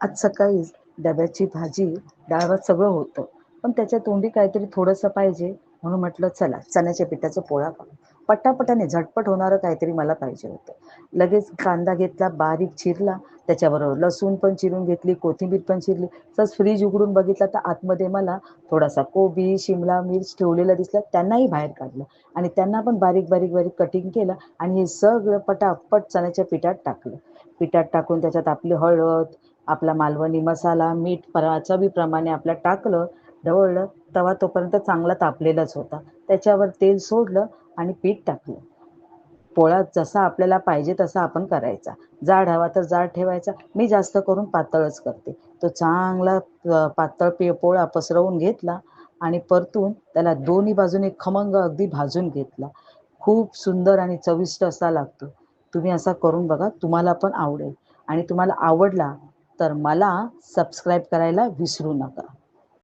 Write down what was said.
आज सकाळी डब्याची भाजी, डाळ-भात सगळं होतं. पण त्याच्या तोंडी काहीतरी थोडंसं पाहिजे म्हणून म्हटलं चला चण्याच्या पिठाचा पोळा करू. पटापटाने झटपट होणारं काहीतरी मला पाहिजे होतं. लगेच कांदा घेतला, बारीक चिरला, त्याच्याबरोबर लसूण पण चिरून घेतली, कोथिंबीर पण चिरली. तसंच फ्रीज उघडून बघितलं तर आतमध्ये मला थोडासा कोबी, शिमला मिर्च ठेवलेला दिसला. त्यांनाही बाहेर काढलं आणि त्यांना पण बारीक कटिंग केलं आणि हे सगळं पटापट चण्याच्या पिठात टाकलं. पिठात टाकून त्याच्यात आपली हळद, आपला मालवणी मसाला, मीठ चवीप्रमाणे आपलं टाकलं, ढवळलं. तवा तोपर्यंत चांगला तापलेलाच होता. त्याच्यावर तेल सोडलं आणि पीठ टाकलं. पोळा जसा आपल्याला पाहिजे तसा आपण करायचा. जाड हवा तर जाड ठेवायचा. मी जास्त करून पातळच करते. तो चांगला पातळ पोळा पसरवून घेतला आणि परतून त्याला दोन्ही बाजूने खमंग अगदी भाजून घेतला. खूप सुंदर आणि चविष्ट असा लागतो. तुम्ही असा करून बघा, तुम्हाला पण आवडेल आणि तुम्हाला आवडला तर मला सबस्क्राईब करायला विसरू नका.